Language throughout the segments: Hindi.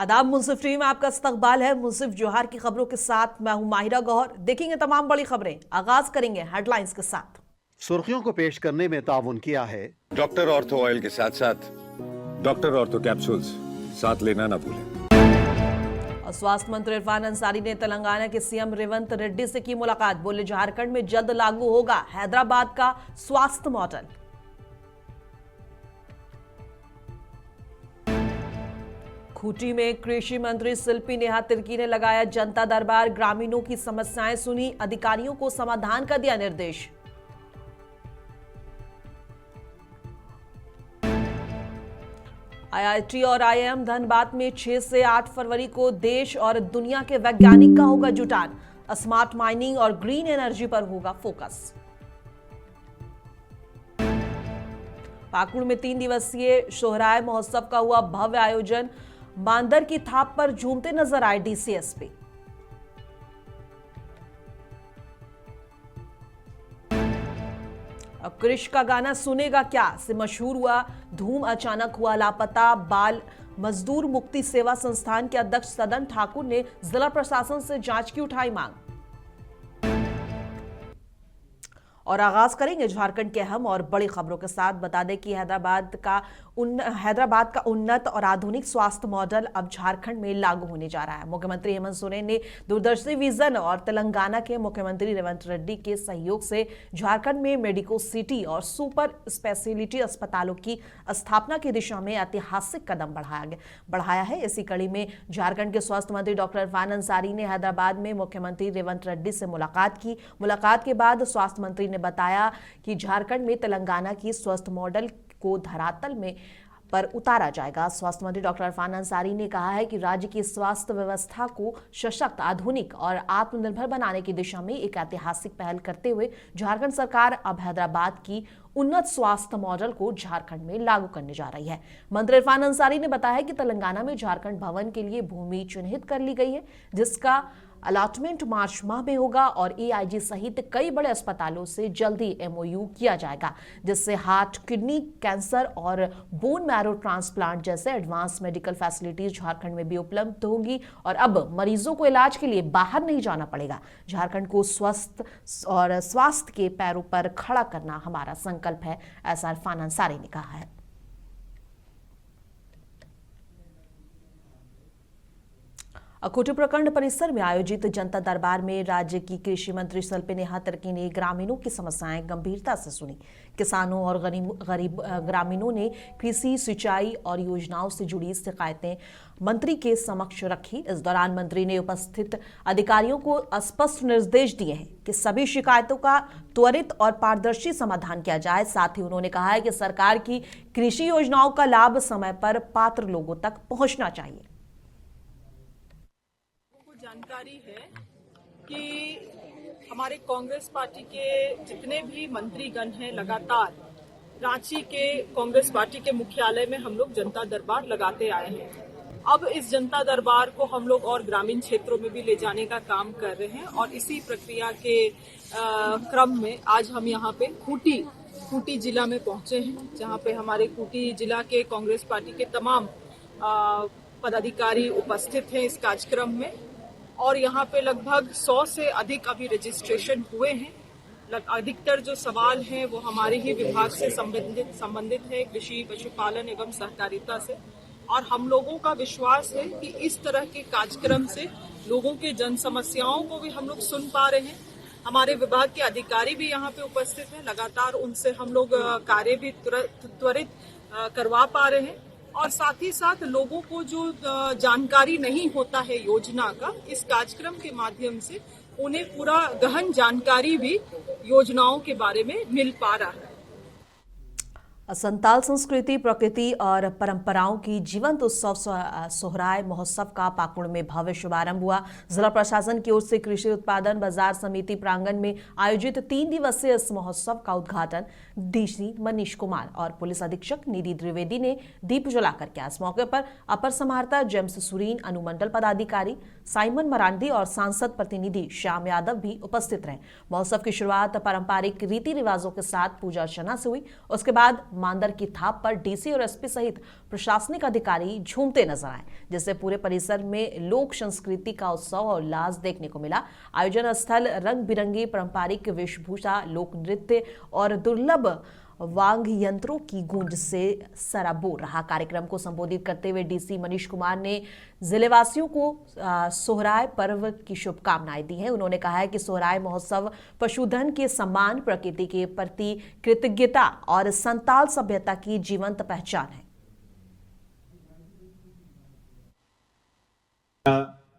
आदाब मुंसिफ टीवी में आपका इस्तकबाल है। मुंसिफ जोहार की खबरों के साथ मैं हूं माहिरा गौहर। देखेंगे तमाम बड़ी खबरें। आगाज करेंगे हेडलाइंस के साथ। सुर्खियों को पेश करने में ताउन किया है डॉक्टर ऑर्थो ऑयल के साथ साथ डॉक्टर ऑर्थो कैप्सूल्स साथ लेना ना भूलें। और स्वास्थ्य मंत्री इरफान अंसारी ने तेलंगाना के सीएम रेवंत रेड्डी से की मुलाकात। बोले झारखंड में जल्द लागू होगा हैदराबाद का स्वास्थ्य मॉडल। खूंटी में कृषि मंत्री शिल्पी नेहा तिर्की ने लगाया जनता दरबार। ग्रामीणों की समस्याएं सुनी, अधिकारियों को समाधान का दिया निर्देश। आईआईटी और आईआईएम धनबाद में 6 से 8 फरवरी को देश और दुनिया के वैज्ञानिक का होगा जुटान। स्मार्ट माइनिंग और ग्रीन एनर्जी पर होगा फोकस। पाकुड़ में 3 दिवसीय सोहराय महोत्सव का हुआ भव्य आयोजन। बांदर की थाप पर झूमते नजर आए डीसीएसपी। अब क्रिश का गाना सुनेगा क्या से मशहूर हुआ धूम अचानक हुआ लापता। बाल मजदूर मुक्ति सेवा संस्थान के अध्यक्ष सदन ठाकुर ने जिला प्रशासन से जांच की उठाई मांग। और आगाज करेंगे झारखंड के अहम और बड़ी खबरों के साथ। बता दें कि हैदराबाद का उन्नत और आधुनिक स्वास्थ्य मॉडल अब झारखंड में लागू होने जा रहा है। मुख्यमंत्री हेमंत सोरेन ने दूरदर्शी विजन और तेलंगाना के मुख्यमंत्री रेवंत रेड्डी के सहयोग से झारखंड में मेडिको सिटी और सुपर स्पेशलिटी अस्पतालों की स्थापना की दिशा में ऐतिहासिक कदम बढ़ाया है। इसी कड़ी में झारखंड के स्वास्थ्य मंत्री डॉक्टर इरफान अंसारी ने हैदराबाद में मुख्यमंत्री रेवंत रेड्डी से मुलाकात की। मुलाकात के बाद स्वास्थ्य मंत्री ने बताया कि झारखंड में तेलंगाना की स्वास्थ्य मॉडल को धरातल में पर उतारा जाएगा। स्वास्थ्य मंत्री डॉक्टर इरफान अंसारी ने कहा है कि राज्य की स्वास्थ्य व्यवस्था को सशक्त, आधुनिक और आत्मनिर्भर बनाने की दिशा में एक ऐतिहासिक पहल करते हुए झारखंड सरकार अब हैदराबाद की उन्नत स्वास्थ्य मॉडल को झारखंड में लागू करने जा रही है। मंत्री इरफान अंसारी ने बताया कि तेलंगाना में झारखंड भवन के लिए भूमि चिन्हित कर ली गई है, जिसका अलॉटमेंट मार्च माह में होगा और एआईजी सहित कई बड़े अस्पतालों से जल्दी एमओयू किया जाएगा, जिससे हार्ट, किडनी, कैंसर और बोन मैरो ट्रांसप्लांट जैसे एडवांस मेडिकल फैसिलिटीज झारखंड में भी उपलब्ध होंगी और अब मरीजों को इलाज के लिए बाहर नहीं जाना पड़ेगा। झारखंड को स्वस्थ और स्वास्थ्य के पैरों पर खड़ा करना हमारा संकल्प है, ऐसा इरफान अंसारी ने कहा है। खूंटी प्रखंड परिसर में आयोजित जनता दरबार में राज्य की कृषि मंत्री शिल्पी नेहा तिर्की ने ग्रामीणों की समस्याएं गंभीरता से सुनी। किसानों और गरीब ग्रामीणों ने कृषि, सिंचाई और योजनाओं से जुड़ी शिकायतें मंत्री के समक्ष रखी। इस दौरान मंत्री ने उपस्थित अधिकारियों को स्पष्ट निर्देश दिए हैं कि सभी शिकायतों का त्वरित और पारदर्शी समाधान किया जाए। साथ ही उन्होंने कहा है कि सरकार की कृषि योजनाओं का लाभ समय पर पात्र लोगों तक पहुंचना चाहिए। जानकारी है कि हमारे कांग्रेस पार्टी के जितने भी मंत्रीगण हैं लगातार रांची के कांग्रेस पार्टी के मुख्यालय में हम लोग जनता दरबार लगाते आए हैं। अब इस जनता दरबार को हम लोग और ग्रामीण क्षेत्रों में भी ले जाने का काम कर रहे हैं और इसी प्रक्रिया के क्रम में आज हम यहाँ पे खूंटी जिला में पहुंचे हैं, जहाँ पे हमारे खूंटी जिला के कांग्रेस पार्टी के तमाम पदाधिकारी उपस्थित हैं इस कार्यक्रम में और यहाँ पे लगभग 100 से अधिक अभी रजिस्ट्रेशन हुए हैं। अधिकतर जो सवाल हैं वो हमारे ही विभाग से संबंधित है, कृषि, पशुपालन एवं सहकारिता से। और हम लोगों का विश्वास है कि इस तरह के कार्यक्रम से लोगों के जन समस्याओं को भी हम लोग सुन पा रहे हैं। हमारे विभाग के अधिकारी भी यहाँ पे उपस्थित हैं, लगातार उनसे हम लोग कार्य भी त्वरित करवा पा रहे हैं और साथ ही साथ लोगों को जो जानकारी नहीं होता है योजना का, इस कार्यक्रम के माध्यम से उन्हें पूरा गहन जानकारी भी योजनाओं के बारे में मिल पा रहा है। संताल संस्कृति, प्रकृति और परंपराओं की जीवंत उत्सव सोहराय महोत्सव का पाकुड़ में भव्य शुभारंभ हुआ। जिला प्रशासन की ओर से कृषि उत्पादन बाजार समिति प्रांगण में आयोजित 3 दिवसीय इस महोत्सव का उद्घाटन डीसी मनीष कुमार और पुलिस अधीक्षक निधि द्विवेदी ने दीप जलाकर किया। इस मौके पर अपर समाहर्ता जेम्स सुरीन, अनुमंडल पदाधिकारी साइमन मरांडी और सांसद प्रतिनिधि श्याम यादव भी उपस्थित रहे। महोत्सव की शुरुआत पारंपरिक रीति रिवाजों के साथ पूजा अर्चना से हुई। उसके बाद मांदर की थाप पर डीसी और एसपी सहित प्रशासनिक अधिकारी झूमते नजर आए, जिससे पूरे परिसर में लोक संस्कृति का उत्सव और उल्लास देखने को मिला। आयोजन स्थल रंग बिरंगी पारंपरिक वेशभूषा, लोक नृत्य और दुर्लभ वांग यंत्रों की गूंज से सराबोर रहा। कार्यक्रम को संबोधित करते हुए डीसी मनीष कुमार ने जिलेवासियों को सोहराय पर्व की शुभकामनाएं दी हैं। उन्होंने कहा है कि सोहराय महोत्सव पशुधन के सम्मान, प्रकृति के प्रति कृतज्ञता और संताल सभ्यता की जीवंत पहचान है।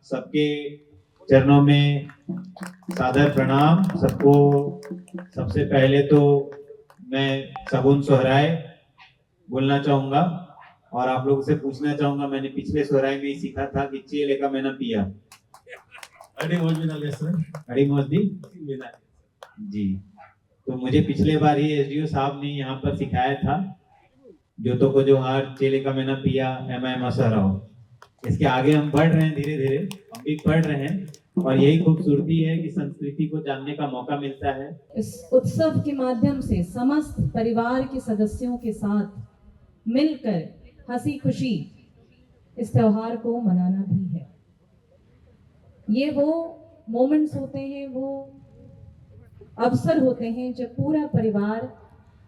सबके चरणों में सादर प्रणाम। सबको सबसे पहले तो मैं सगुन सोहराय बोलना चाहूंगा और आप लोगों से पूछना चाहूंगा, मैंने पिछले सोहराय में ही सीखा था कि चे लेका मैंने पिया अड़ी मोदी जी। तो मुझे पिछले बार ही एसडीओ साहब ने यहाँ पर सिखाया था, जो तो को जो हार चे लेका मैंने पिया एम सहराओ। इसके आगे हम बढ़ रहे हैं, धीरे धीरे हम भी पढ़ रहे हैं और यही खूबसूरती है कि संस्कृति को जानने का मौका मिलता है। इस उत्सव के माध्यम से समस्त परिवार के सदस्यों के साथ मिलकर हंसी खुशी इस त्योहार को मनाना भी है। ये वो मोमेंट्स होते हैं, वो अवसर होते हैं जब पूरा परिवार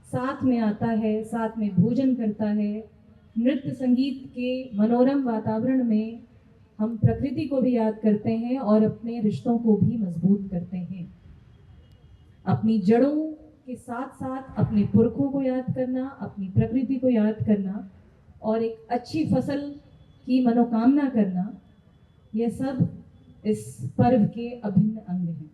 साथ में आता है, साथ में भोजन करता है। नृत्य संगीत के मनोरम वातावरण में हम प्रकृति को भी याद करते हैं और अपने रिश्तों को भी मजबूत करते हैं। अपनी जड़ों के साथ साथ अपने पुरखों को याद करना, अपनी प्रकृति को याद करना और एक अच्छी फसल की मनोकामना करना, यह सब इस पर्व के अभिन्न अंग हैं।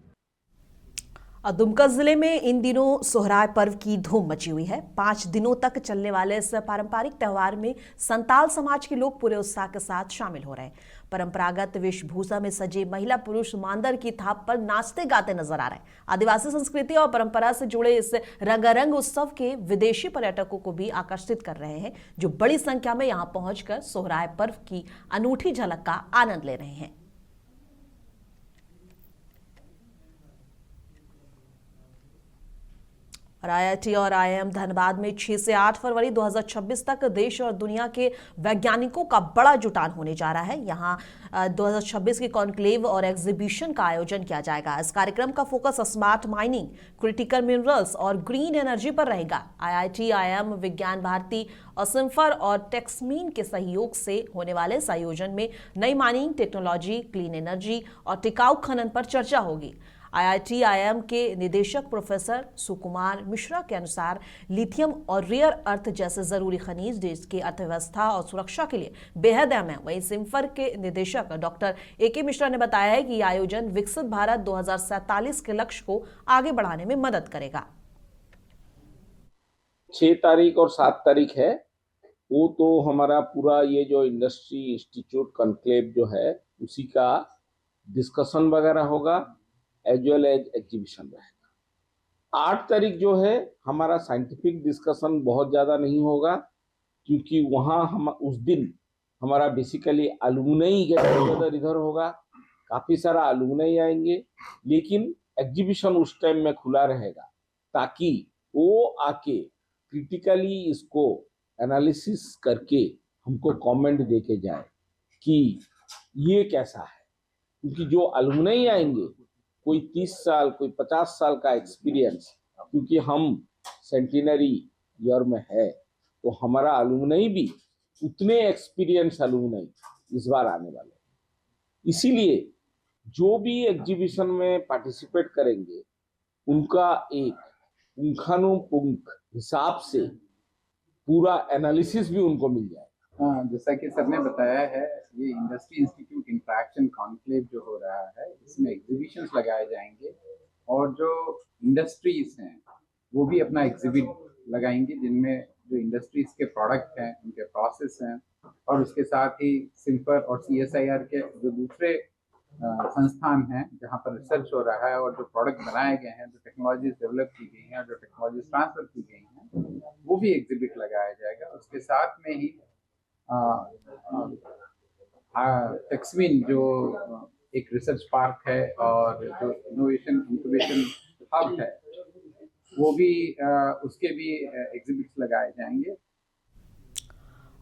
दुमका जिले में इन दिनों सोहराय पर्व की धूम मची हुई है। 5 दिनों तक चलने वाले इस पारंपरिक त्योहार में संताल समाज के लोग पूरे उत्साह के साथ शामिल हो रहे हैं। परंपरागत वेशभूषा में सजे महिला पुरुष मांदर की थाप पर नाचते गाते नजर आ रहे हैं। आदिवासी संस्कृति और परंपरा से जुड़े इस रंगारंग उत्सव के विदेशी पर्यटकों को भी आकर्षित कर रहे हैं, जो बड़ी संख्या में यहां पहुंचकर सोहराय पर्व की अनूठी झलक का आनंद ले रहे हैं। और आईआईटी और आईआईएम धनबाद में 6 से 8 फरवरी 2026 तक देश और दुनिया के वैज्ञानिकों का बड़ा जुटान होने जा रहा है। यहाँ 2026 के कॉन्क्लेव और एग्जीबिशन का आयोजन किया जाएगा। इस कार्यक्रम का focus smart mining, critical minerals और ग्रीन एनर्जी पर रहेगा। आईआईटी, आईआईएम, विज्ञान भारती और सिम्फर और टेक्समीन के सहयोग से होने वाले इस आयोजन में नई माइनिंग टेक्नोलॉजी, क्लीन एनर्जी और टिकाऊ खनन पर चर्चा होगी। आईआईटी आईआईएम के निदेशक प्रोफेसर सुकुमार मिश्रा के अनुसार लिथियम और रेयर अर्थ जैसे जरूरी खनिज देश की अर्थव्यवस्था और सुरक्षा के लिए बेहद अहम है। वहीं सिम्फर के निदेशक डॉक्टर एके मिश्रा ने बताया है कि आयोजन विकसित भारत 2047 के लक्ष्य को आगे बढ़ाने में मदद करेगा। 6 तारीख और 7 तारीख है, वो तो हमारा पूरा ये जो इंडस्ट्री इंस्टीट्यूट कॉन्क्लेव जो है उसी का डिस्कशन वगैरह होगा, एज वेल एज एग्जीबिशन रहेगा। 8 तारीख जो है हमारा साइंटिफिक डिस्कशन बहुत ज़्यादा नहीं होगा, क्योंकि वहाँ हम उस दिन हमारा बेसिकली अलुमनाई गेट टुगेदर इधर होगा, काफ़ी सारा अलुमनाई आएंगे, लेकिन एग्जीबिशन उस टाइम में खुला रहेगा ताकि वो आके क्रिटिकली इसको एनालिसिस करके हमको कमेंट दे के जाए कि ये कैसा है। क्योंकि जो अलुमनाई आएंगे, कोई 30 साल, कोई 50 साल का एक्सपीरियंस, क्योंकि हम सेंटिनरी ईयर में है, तो हमारा अलुमनाई भी उतने एक्सपीरियंस अलुमनाई इस बार आने वाले। इसीलिए जो भी एग्जीबिशन में पार्टिसिपेट करेंगे उनका एक पुंखानुपुंख हिसाब से पूरा एनालिसिस भी उनको मिल जाए। हाँ, जैसा कि सर ने बताया है, ये इंडस्ट्री इंस्टीट्यूट इंटरेक्शन कॉन्क्लेव जो हो रहा है, इसमें एग्जीबिशंस लगाए जाएंगे और जो इंडस्ट्रीज हैं वो भी अपना एग्जिबिट लगाएंगे, जिनमें जो इंडस्ट्रीज के प्रोडक्ट हैं, उनके प्रोसेस हैं, और उसके साथ ही सिम्फर और CSIR के जो दूसरे संस्थान हैं जहाँ पर रिसर्च हो रहा है और जो प्रोडक्ट बनाए गए हैं, जो टेक्नोलॉजीज डेवलप की गई हैं और जो टेक्नोलॉजीज ट्रांसफर की गई हैं, वो भी एग्जिबिट लगाया जाएगा। उसके साथ में ही टेक्समीन जो एक रिसर्च पार्क है और जो इनोवेशन इंक्यूबेशन हब है, वो भी उसके भी एग्जिबिट्स लगाए जाएंगे।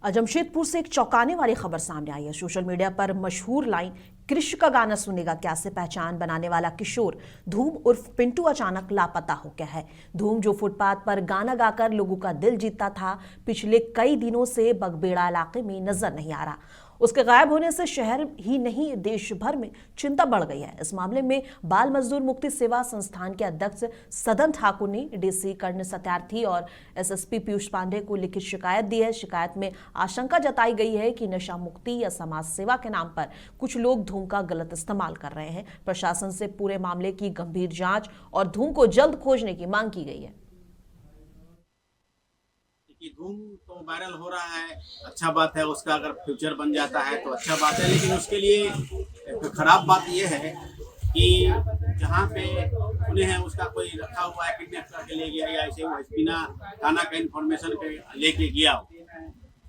जमशेदपुर से एक चौंकाने वाली खबर सामने आई है। सोशल मीडिया पर मशहूर लाइन कृष्ण का गाना सुनेगा क्या से पहचान बनाने वाला किशोर धूम उर्फ पिंटू अचानक लापता हो गया है। धूम जो फुटपाथ पर गाना गाकर लोगों का दिल जीतता था, पिछले कई दिनों से बगबेड़ा इलाके में नजर नहीं आ रहा। उसके गायब होने से शहर ही नहीं देश भर में चिंता बढ़ गई है। इस मामले में बाल मजदूर मुक्ति सेवा संस्थान के अध्यक्ष सदन ठाकुर ने डीसी कर्ण सत्यार्थी और एसएसपी पीयूष पांडे को लिखित शिकायत दी है। शिकायत में आशंका जताई गई है कि नशा मुक्ति या समाज सेवा के नाम पर कुछ लोग धूम का गलत इस्तेमाल कर रहे हैं। प्रशासन से पूरे मामले की गंभीर जांच और धूम को जल्द खोजने की मांग की गई है। कि धूम तो वायरल हो रहा है, अच्छा बात है, उसका अगर फ्यूचर बन जाता है तो अच्छा बात है, लेकिन उसके लिए एक खराब बात यह है कि जहाँ पे सुने हैं उसका कोई रखा हुआ है, किडनैप करके ले गया या ऐसे बिना थाना का इन्फॉर्मेशन के लेके गया हो।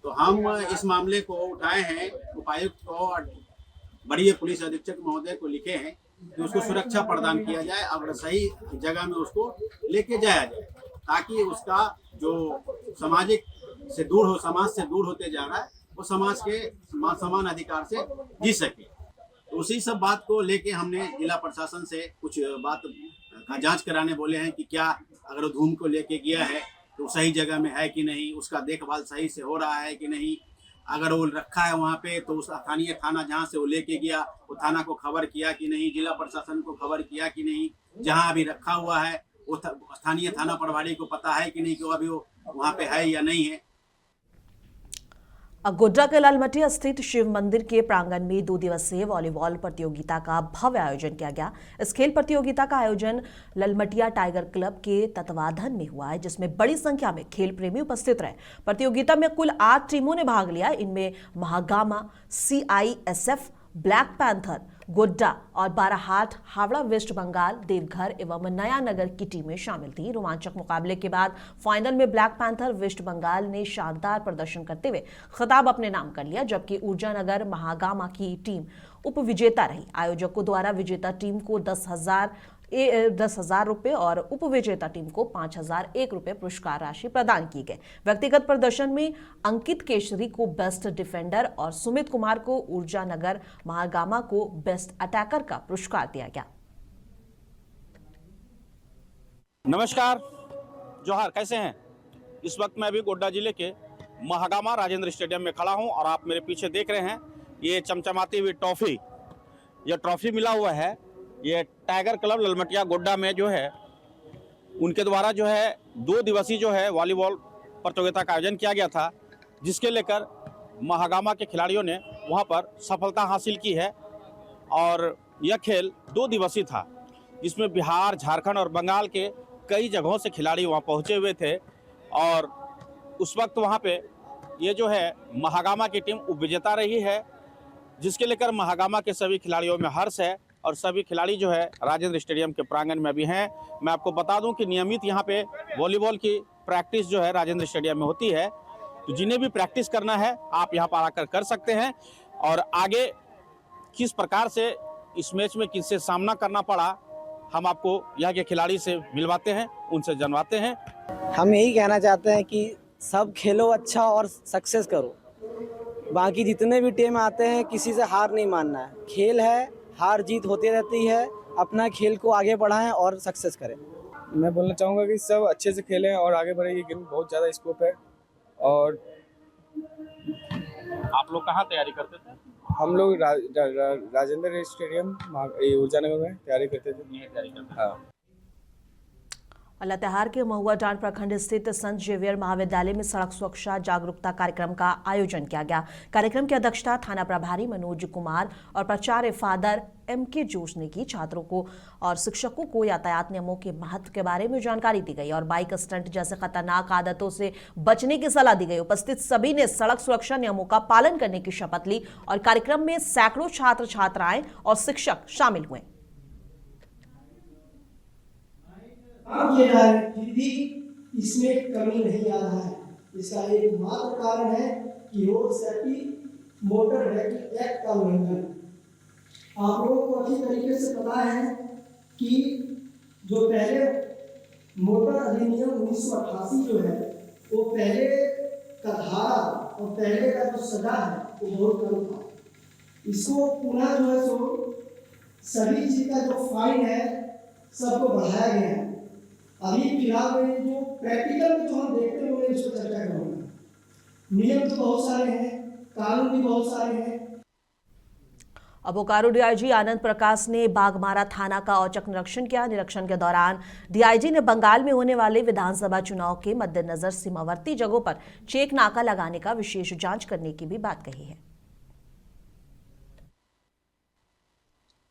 तो हम इस मामले को उठाए हैं, उपायुक्त को और बड़ी पुलिस अधीक्षक महोदय को लिखे हैं कि उसको सुरक्षा प्रदान किया जाए और सही जगह में उसको लेके जाया जाए, ताकि उसका जो सामाजिक से दूर हो, समाज से दूर होते जा रहा है, वो समाज के समान अधिकार से जी सके। तो उसी सब बात को लेके हमने जिला प्रशासन से कुछ बात का जांच कराने बोले हैं कि क्या अगर धूम को लेके गया है तो सही जगह में है कि नहीं, उसका देखभाल सही से हो रहा है कि नहीं, अगर वो रखा है वहाँ पे तो उस स्थानीय थाना जहाँ से वो लेके गया वो थाना को खबर किया कि नहीं, जिला प्रशासन को खबर किया कि नहीं, जहाँ अभी रखा हुआ है वो स्थानीय थाना प्रभारी को पता है कि नहीं कि वो अभी वो वहाँ पे है या नहीं है। गोड्डा के लालमटिया स्थित शिव मंदिर के प्रांगण में 2 दिवसीय वॉलीबॉल प्रतियोगिता का भव्य आयोजन किया गया। इस खेल प्रतियोगिता का आयोजन ललमटिया टाइगर क्लब के तत्वाधान में हुआ है, जिसमें बड़ी संख्या में खेल प्रेमी उपस्थित रहे। प्रतियोगिता में कुल 8 टीमों ने भाग लिया। इनमें Mahagama, CISF, black panther Godda और बाराहाट, हावड़ा वेस्ट बंगाल, देवघर एवं नया नगर की टीमें शामिल थी। रोमांचक मुकाबले के बाद फाइनल में ब्लैक पैंथर वेस्ट बंगाल ने शानदार प्रदर्शन करते हुए खिताब अपने नाम कर लिया, जबकि ऊर्जा नगर महागामा की टीम उप विजेता रही। आयोजकों द्वारा विजेता टीम को 10,000 रुपए और उपविजेता टीम को 5,001 रुपए पुरस्कार राशि प्रदान की गई। व्यक्तिगत प्रदर्शन में अंकित केशरी को बेस्ट डिफेंडर और सुमित कुमार को ऊर्जा नगर महागामा को बेस्ट अटैकर का पुरस्कार दिया गया। नमस्कार, जोहार, कैसे हैं? इस वक्त मैं अभी गोड्डा जिले के महागामा राजेंद्र स्टेडियम में खड़ा हूं और आप मेरे पीछे देख रहे हैं ये चमचमाती हुई ट्रॉफी। ये ट्रॉफी मिला हुआ है ये टाइगर क्लब ललमटिया गोड्डा में जो है उनके द्वारा जो है 2 दिवसीय जो है वॉलीबॉल प्रतियोगिता का आयोजन किया गया था, जिसके लेकर महागामा के खिलाड़ियों ने वहां पर सफलता हासिल की है। और यह खेल 2 दिवसीय था, जिसमें बिहार, झारखंड और बंगाल के कई जगहों से खिलाड़ी वहां पहुंचे हुए थे। और उस वक्त वहां पे ये जो है महागामा की टीम उपविजेता रही है, जिसके लेकर महागामा के सभी खिलाड़ियों में हर्ष है और सभी खिलाड़ी जो है राजेंद्र स्टेडियम के प्रांगण में अभी हैं। मैं आपको बता दूं कि नियमित यहाँ पे वॉलीबॉल की प्रैक्टिस जो है राजेंद्र स्टेडियम में होती है, तो जिन्हें भी प्रैक्टिस करना है आप यहाँ पर आकर कर सकते हैं। और आगे किस प्रकार से इस मैच में किससे सामना करना पड़ा हम आपको यहाँ के खिलाड़ी से मिलवाते हैं, उनसे जानवाते हैं। हम यही कहना चाहते हैं कि सब खेलो अच्छा और सक्सेस करो। बाकी जितने भी टीम आते हैं किसी से हार नहीं मानना है, खेल है, हार जीत होती रहती है, अपना खेल को आगे बढ़ाएं और सक्सेस करें। मैं बोलना चाहूँगा कि सब अच्छे से खेलें और आगे बढ़े। ये गेम में बहुत ज़्यादा स्कोप है। और आप लोग कहाँ तैयारी करते थे? हम लोग राजेंद्र स्टेडियम ऊर्जा नगर में तैयारी करते थे। हाँ। लातेहार के महुआ डांड प्रखंड स्थित संत जेवियर महाविद्यालय में सड़क सुरक्षा जागरूकता कार्यक्रम का आयोजन किया गया। कार्यक्रम की अध्यक्षता थाना प्रभारी मनोज कुमार और प्राचार्य फादर MK जोश ने की। छात्रों को और शिक्षकों को यातायात नियमों के महत्व के बारे में जानकारी दी गई और बाइक स्टंट जैसे खतरनाक आदतों से बचने की सलाह दी गई। उपस्थित सभी ने सड़क सुरक्षा नियमों का पालन करने की शपथ ली और कार्यक्रम में सैकड़ों छात्र छात्राएं और शिक्षक शामिल हुए। किए जा रहे हैं, फिर भी इसमें कमी नहीं आ रहा है। इसका एक मात्र कारण है कि road safety motor vehicle act का उल्लंघन। आप लोगों को अच्छी तरीके से पता है कि जो पहले मोटर अधिनियम 1988 जो है वो पहले का धारा और पहले का जो सजा है वो बहुत कम था। इसको पुनः जो है सो सभी चीज का जो फाइन है सबको बढ़ाया गया है। अभी फिलहाल में जो प्रैक्टिकल में जो हम देखते हैं इस पर चर्चा करूँगा। नियम तो बहुत सारे हैं, कानून भी बहुत सारे हैं। अब बोकारो डीआईजी आनंद प्रकाश ने बाघमारा थाना का औचक निरीक्षण किया। निरीक्षण के दौरान डीआईजी ने बंगाल में होने वाले विधानसभा चुनाव के मद्देनजर सीमावर्ती जगहों पर चेक नाका लगाने का विशेष जांच करने की भी बात कही है।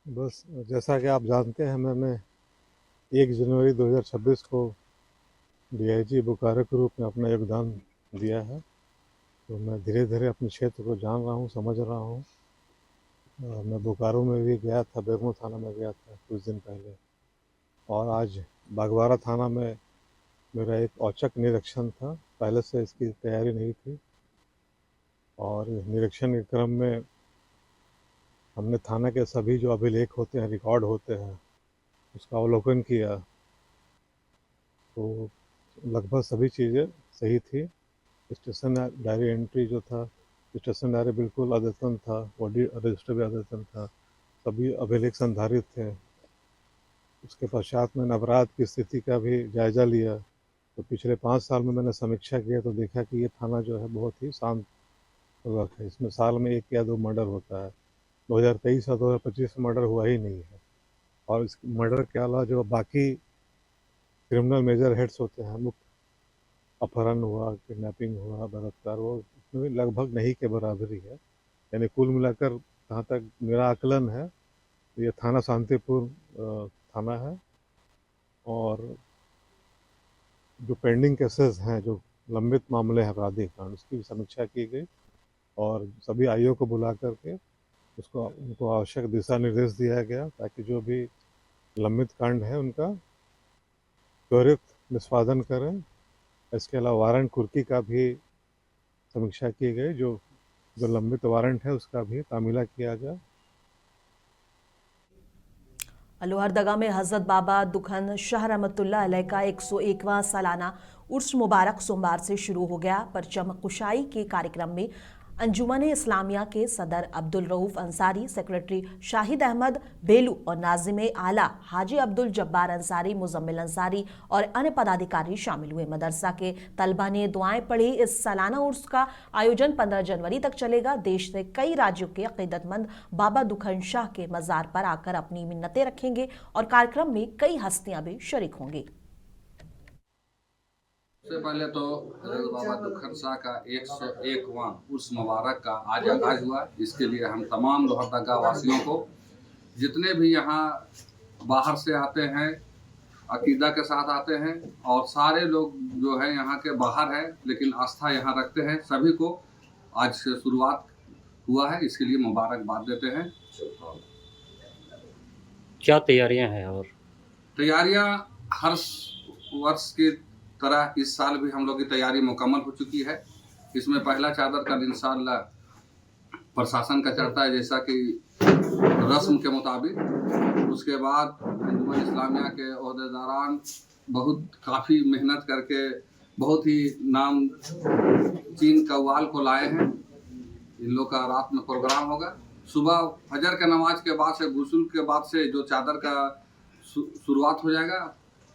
बस जैसा कि आप जानते हैं, मैंने 1 जनवरी 2026 को डीआईजी बोकारो के रूप में अपना योगदान दिया है। तो मैं धीरे धीरे अपने क्षेत्र को जान रहा हूँ, समझ रहा हूँ। मैं बोकारो में भी गया था, बेरमो थाना में गया था कुछ दिन पहले, और आज बागवाड़ा थाना में मेरा एक औचक निरीक्षण था। पहले से इसकी तैयारी नहीं थी और निरीक्षण के क्रम में हमने थाना के सभी जो अभिलेख होते हैं, रिकॉर्ड होते हैं, उसका अवलोकन किया। तो लगभग सभी चीज़ें सही थी। स्टेशन डायरी एंट्री जो था, स्टेशन डायरी बिल्कुल अद्यतन था, बॉडी रजिस्टर भी अद्यतन था, सभी अभिलेख संधारित थे। उसके पश्चात मैंने अपराध की स्थिति का भी जायज़ा लिया। तो पिछले 5 साल में मैंने समीक्षा किया तो देखा कि ये थाना जो है बहुत ही शांत है। इसमें साल में 1 या 2 मर्डर होता है। 2023 और 2025 में मर्डर हुआ ही नहीं है। और इस मर्डर के अलावा जो बाकी क्रिमिनल मेजर हेड्स होते हैं, मुख्य अपहरण हुआ, किडनैपिंग हुआ, बलात्कार हुआ, उसमें भी लगभग नहीं के बराबरी है। यानी कुल मिलाकर जहाँ तक मेरा आकलन है, ये थाना शांतिपूर्ण थाना है। और जो पेंडिंग केसेस हैं, जो लंबित मामले हैं आपराधिक कांड, उसकी भी समीक्षा की गई और सभी आईओ को बुला करके उनको आवश्यक दिशा निर्देश दिया गया ताकि जो भी लंबित कांड है उनका त्वरित निष्पादन करें। इसके अलावा वारंट कुर्की का भी समीक्षा की गई। जो लंबित वारंट है उसका भी तामीला किया गया। लोहरदगा में हजरत बाबा दुखन शाह रहमतुल्लाह अलैह का 101वां सालाना उर्स मुबारक सोमवार से शुरू हो गया। परचम कुशाई के कार्यक्रम में अंजुमन इस्लामिया के सदर अब्दुल रऊफ अंसारी, सेक्रेटरी शाहिद अहमद बेलू और नाजिम आला हाजी अब्दुल जब्बार अंसारी, मुजम्मिल अंसारी और अन्य पदाधिकारी शामिल हुए। मदरसा के तलबा ने दुआएं पढ़ी। इस सालाना उर्स का आयोजन 15 जनवरी तक चलेगा। देश से कई राज्यों के अकीदतमंद बाबा दुखन शाह के मज़ार पर आकर अपनी मिन्नतें रखेंगे और कार्यक्रम में कई हस्तियां भी शरीक होंगी। सबसे पहले तो बाबा दुखन शाह का 101वां उर्स मुबारक का आज आगाज हुआ। इसके लिए हम तमाम लोहरदगा वासियों को, जितने भी यहाँ बाहर से आते हैं, अकीदा के साथ आते हैं, और सारे लोग जो है यहाँ के बाहर हैं लेकिन आस्था यहाँ रखते हैं, सभी को आज से शुरुआत हुआ है। इसके लिए मुबारकबाद देते हैं। क्या तैयारियां हैं? और तैयारियां हर वर्ष की तरह इस साल भी हम लोग की तैयारी मुकम्मल हो चुकी है। इसमें पहला चादर का इंशाअल्लाह प्रशासन का चढ़ता है, जैसा कि रस्म के मुताबिक। उसके बाद अंजुमन इस्लामिया के ओहदेदारान काफ़ी मेहनत करके बहुत ही नाम चीन कव्वाल को लाए हैं। इन लोग का रात में प्रोग्राम होगा। सुबह फजर के नमाज के बाद से, गुस्ल के बाद से जो चादर का शुरुआत हो जाएगा,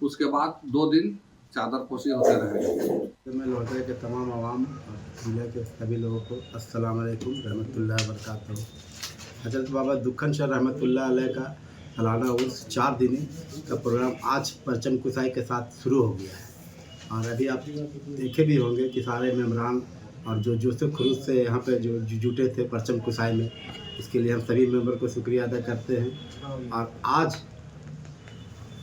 उसके बाद 2 दिन चादर पोशी होते रहेंगे। मैं लोहरदगा के तमाम आवाम और जिले के सभी लोगों को अस्सलाम वालेकुम रहमतुल्लाहि व बरकातहू। हज़रत बाबा दुखन शाह रहमतुल्लाह अलैह का सालाना उर्स 4 दिन का प्रोग्राम आज परचम कुसाई के साथ शुरू हो गया है। और अभी आप देखे भी होंगे कि सारे मेम्बरान और जो जोश खरूस से यहाँ पे जो जुटे थे परचम कुसाई में, इसके लिए हम सभी मेंबर को शुक्रिया अदा करते हैं। और आज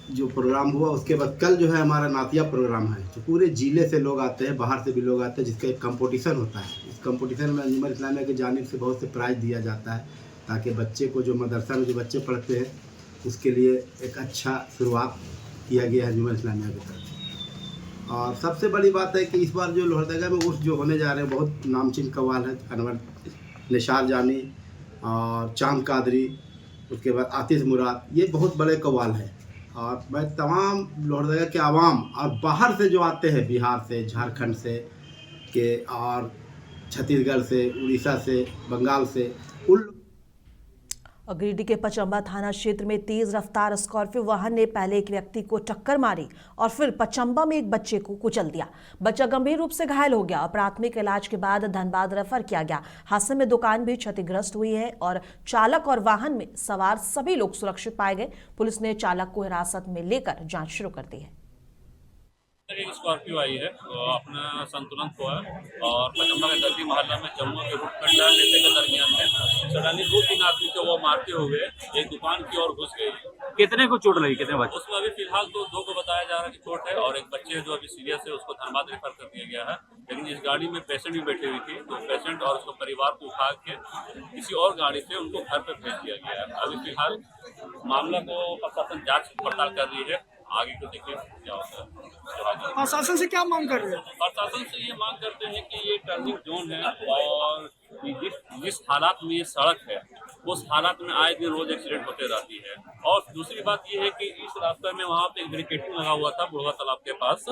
जो प्रोग्राम हुआ उसके बाद कल जो है हमारा नातिया प्रोग्राम है, जो पूरे ज़िले से लोग आते हैं, बाहर से भी लोग आते हैं, जिसका एक कंपटीशन होता है। इस कंपटीशन में अंजुमन इस्लामिया की जानिब से बहुत से प्राइज़ दिया जाता है ताकि बच्चे को, जो मदरसा में जो बच्चे पढ़ते हैं, उसके लिए एक अच्छा शुरुआत किया गया है अंजुमन इस्लामिया की तरफ। और सबसे बड़ी बात है कि इस बार जो लोहरदगा में उर्स जो होने जा रहे हैं बहुत नामचीन कव्वाल है। अनवर निशार जानी और चांद कादरी, उसके बाद आतिश मुराद, ये बहुत बड़े कव्वाल हैं। और मैं तमाम लोहरदगा के आवाम और बाहर से जो आते हैं, बिहार से, झारखंड से के और छत्तीसगढ़ से, उड़ीसा से, बंगाल से, उन और गिरिडीह के पचम्बा थाना क्षेत्र में तेज रफ्तार स्कॉर्पियो वाहन ने पहले एक व्यक्ति को टक्कर मारी और फिर पचम्बा में एक बच्चे को कुचल दिया। बच्चा गंभीर रूप से घायल हो गया और प्राथमिक इलाज के बाद धनबाद रेफर किया गया। हादसे में दुकान भी क्षतिग्रस्त हुई है और चालक और वाहन में सवार सभी लोग सुरक्षित पाए गए। पुलिस ने चालक को हिरासत में लेकर जांच शुरू कर दी है। एक स्कॉर्पियो आई है, अपना संतुलन खोया और पचम्बा के दर्दी मोहल्ला में जम्मू के रूपकंडा नेते के दरमियान में सडनली 2-3 आदमी को वो मारते हुए एक दुकान की ओर घुस गई। कितने को चोट लगी, कितने बच्चे? उसमें अभी फिलहाल तो 2 को बताया जा रहा है कि चोट है और एक बच्चे जो अभी सीरियस है उसको धनबाद रेफर कर दिया गया है। लेकिन इस गाड़ी में पेशेंट भी बैठी हुई थी, तो पेशेंट और उसको परिवार को उठा के किसी और गाड़ी से उनको घर पे भेज दिया गया है। अभी फिलहाल मामला को प्रशासन जांच पड़ताल कर रही है, आगे को देखिए क्या होता है। प्रशासन से क्या मांग कर रहे हैं? प्रशासन से ये मांग करते हैं कि ये टर्निंग जोन है और जिस हालात में ये सड़क है उस हालात में आए दिन रोज एक्सीडेंट होते रहती है। और दूसरी बात ये है कि इस रास्ते में वहाँ पे एक बैरिकेडिंग लगा हुआ था बुढ़वा तालाब के पास,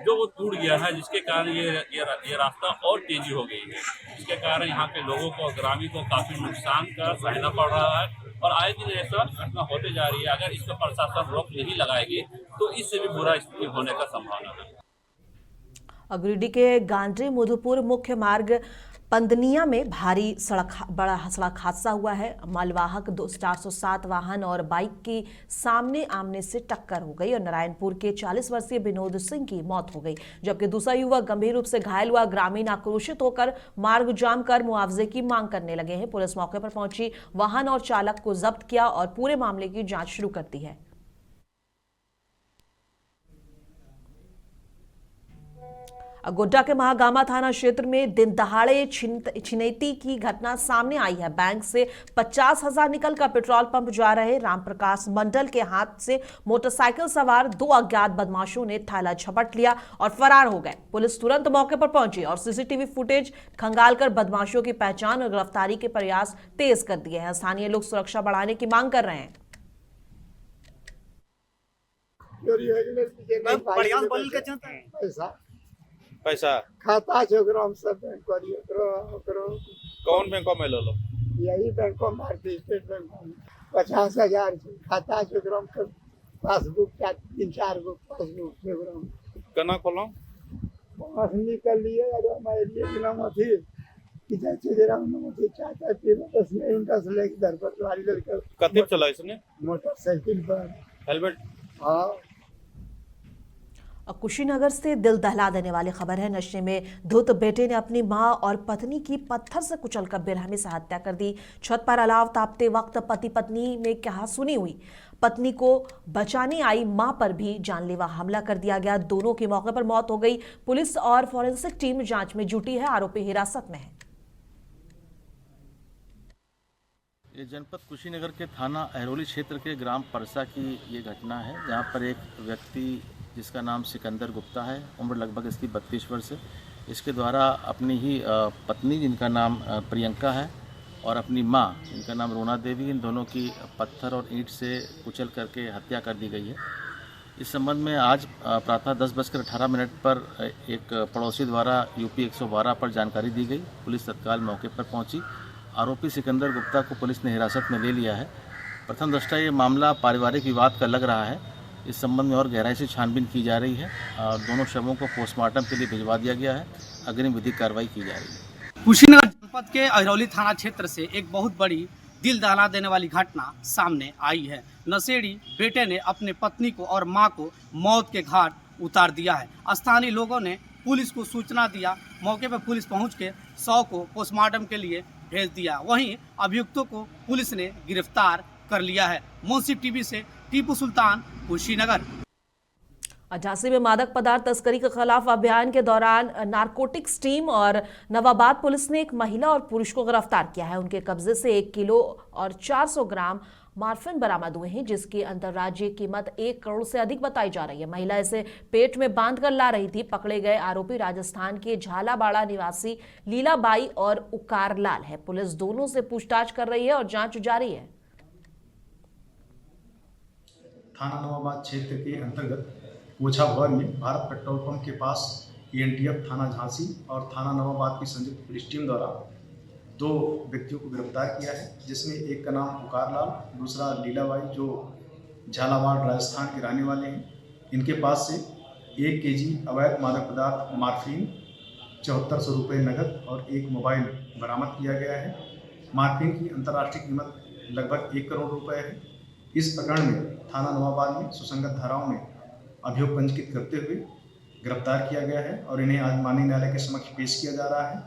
जो वो टूट गया है, जिसके कारण ये रास्ता और तेजी हो गई है, जिसके कारण यहाँ के लोगों को, ग्रामीण को काफी नुकसान का सहना पड़ रहा है और आए दिन ऐसा घटना होते जा रही है। अगर इस पर प्रशासन रोक नहीं लगाएगी तो इससे भी बुरा स्थिति होने का संभावना है। गिरिडीह के गांधी मधुपुर मुख्य मार्ग पंदनिया में भारी बड़ा सड़क हादसा हुआ है। मालवाहक 407 वाहन और बाइक की सामने आमने से टक्कर हो गई और नारायणपुर के 40 वर्षीय विनोद सिंह की मौत हो गई, जबकि दूसरा युवक गंभीर रूप से घायल हुआ। ग्रामीण आक्रोशित होकर मार्ग जाम कर मुआवजे की मांग करने लगे हैं। पुलिस मौके पर पहुंची, वाहन और चालक को जब्त किया और पूरे मामले की जांच शुरू कर दी है। गोड्डा के महागामा थाना क्षेत्र में दिन दहाड़े छिनैती की घटना सामने आई है। बैंक से 50,000 निकल कर पेट्रोल पंप जा रहे रामप्रकाश मंडल के हाथ से मोटरसाइकिल सवार 2 अज्ञात बदमाशों ने थैला झपट लिया और फरार हो गए। पुलिस तुरंत मौके पर पहुंची और सीसीटीवी फुटेज खंगालकर बदमाशों की पहचान और गिरफ्तारी के प्रयास तेज कर दिए हैं। स्थानीय लोग सुरक्षा बढ़ाने की मांग कर रहे हैं। पैसा खाता छोकरो सब बैंक करियो कौन बैंकों में लो यही बैंक मारती स्टेट बैंक 50,000 खाता छोकरो पासबुक 3-4 गो पासबुक छोकरो कना खोलो पास निकल लिए अरे हमारे लिए नाम थी कि जैसे जरा नाम थी चाचा फिर बस में इंटस लेके दर पर वाली लड़का कते चला इसने मोटरसाइकिल पर हेलमेट। हां। कुशीनगर से दिल दहला देने वाली खबर है। नशे में धुत बेटे ने अपनी मां और पत्नी की पत्थर से कुचलकर बेरहमी से हत्या कर दी। छत पर अलाव तापते वक्त पति पत्नी में कहासुनी हुई। पत्नी को बचाने आई मां पर भी जानलेवा हमला कर दिया गया। दोनों की मौके पर मौत हो गई। पुलिस और फॉरेंसिक टीम जांच में जुटी है। आरोपी हिरासत में है। ये जनपद कुशीनगर के थाना अहरोली क्षेत्र के ग्राम परसा की ये घटना है, जहाँ पर एक व्यक्ति जिसका नाम सिकंदर गुप्ता है, उम्र लगभग इसकी 32 वर्ष है, इसके द्वारा अपनी ही पत्नी जिनका नाम प्रियंका है और अपनी मां जिनका नाम रोना देवी, इन दोनों की पत्थर और ईंट से कुचल करके हत्या कर दी गई है। इस संबंध में आज प्रातः 10:18 पर एक पड़ोसी द्वारा यूपी 112 पर जानकारी दी गई। पुलिस तत्काल मौके पर पहुंची। आरोपी सिकंदर गुप्ता को पुलिस ने हिरासत में ले लिया है। प्रथम दृष्टया ये मामला पारिवारिक विवाद का लग रहा है। इस संबंध में और गहराई से छानबीन की जा रही है और दोनों शवों को पोस्टमार्टम के लिए भिजवा दिया गया है। अग्रिम विधिक कार्रवाई की जा रही है। कुशीनगर जनपद के अहरौली थाना क्षेत्र से एक बहुत बड़ी दिल दहला देने वाली घटना सामने आई है। नशेड़ी बेटे ने अपने पत्नी को और मां को मौत के घाट उतार दिया है। स्थानीय लोगों ने पुलिस को सूचना दिया। मौके पर पुलिस पहुंच के शव को पोस्टमार्टम के लिए भेज दिया। वहीं अभियुक्तों को पुलिस ने गिरफ्तार कर लिया है। मुंसिफ टीवी से टीपू सुल्तान, कुशीनगर। झांसी में मादक पदार्थ तस्करी के खिलाफ अभियान के दौरान नारकोटिक्स टीम और नवाबाद पुलिस ने एक महिला और पुरुष को गिरफ्तार किया है। उनके कब्जे से 1 किलो और 400 ग्राम मार्फिन बरामद हुए हैं, जिसकी अंतर्राज्यीय कीमत 1 करोड़ से अधिक बताई जा रही है। महिला इसे पेट में बांध कर ला रही थी। पकड़े गए आरोपी राजस्थान के झालावाड़ा निवासी लीलाबाई और उकार लाल है। पुलिस दोनों से पूछताछ कर रही है और जांच जारी है। थाना नवाबाद क्षेत्र के अंतर्गत कोछा भवन में भारत पेट्रोल पंप के पास एएनटीएफ थाना झांसी और थाना नवाबाद की संयुक्त पुलिस टीम द्वारा 2 व्यक्तियों को गिरफ्तार किया है, जिसमें एक का नाम पुकार लाल, दूसरा लीलाबाई जो झालावाड़ राजस्थान के रहने वाले हैं। इनके पास से 1 केजी अवैध मादक पदार्थ मार्फिन, 7400 रुपये नकद और एक मोबाइल बरामद किया गया है। मार्फिन की अंतर्राष्ट्रीय कीमत लगभग 1 करोड़ रुपए है। इस प्रकरण में थाना नवाबाद में सुसंगत धाराओं में अभियोग पंजीकृत करते हुए गिरफ्तार किया गया है और इन्हें आज माननीय न्यायालय के समक्ष पेश किया जा रहा है।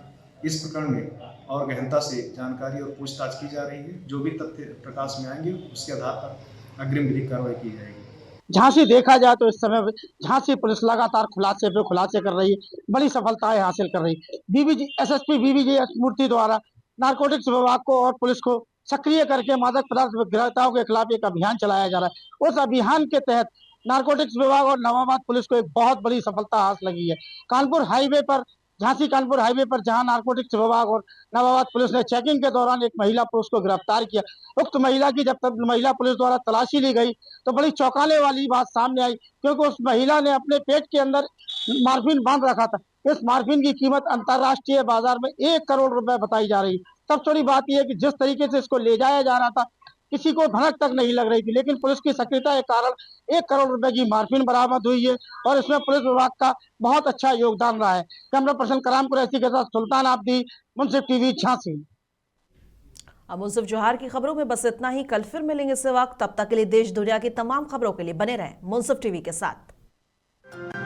इस प्रकरण में और गहनता से जानकारी और पूछताछ की जा रही है। जो भी तथ्य प्रकाश में आएंगे उसके आधार पर अग्रिम विधिक कार्रवाई की जाएगी। झांसी देखा जाए तो इस समय झांसी पुलिस लगातार खुलासे पे खुलासे कर रही है, बड़ी सफलताएं हासिल कर रही है। बीबीजी एसएसपी बीबीजी मूर्ति द्वारा नारकोटिक्स विभाग को और पुलिस को सक्रिय करके मादक पदार्थ विक्रेताओं के खिलाफ एक अभियान चलाया जा रहा है। उस अभियान के तहत नारकोटिक्स विभाग और नवाबाद पुलिस को एक बहुत बड़ी सफलता हासिल लगी है। कानपुर हाईवे पर, झांसी कानपुर हाईवे पर जहां नारकोटिक्स विभाग और नवाबाद पुलिस ने चेकिंग के दौरान एक महिला पुलिस को गिरफ्तार किया। उक्त महिला की जब तक महिला पुलिस द्वारा तलाशी ली गई तो बड़ी चौंकाने वाली बात सामने आई, क्योंकि उस महिला ने अपने पेट के अंदर मार्फिन बांध रखा था। इस मार्फिन की कीमत अंतर्राष्ट्रीय बाजार में 1 करोड़ रुपए बताई जा रही है। सबसे बड़ी बात यह है कि जिस तरीके से इसको ले जाया जा रहा था, किसी को भनक तक नहीं लग रही थी, लेकिन पुलिस की सक्रियता के कारण 1 करोड़ रुपए की मार्फिन बरामद हुई है और इसमें पुलिस विभाग का बहुत अच्छा योगदान रहा है। कैमरा पर्सन कराम कुरैशी के साथ सुल्तान आब्दी, मुंसिफ टीवी, झांसी। अब मुंसिफ जोहार की खबरों में बस इतना ही। कल फिर मिलेंगे इसी वक्त। तब तक के लिए देश दुनिया की तमाम खबरों के लिए बने रहें मुंसिफ टीवी के साथ।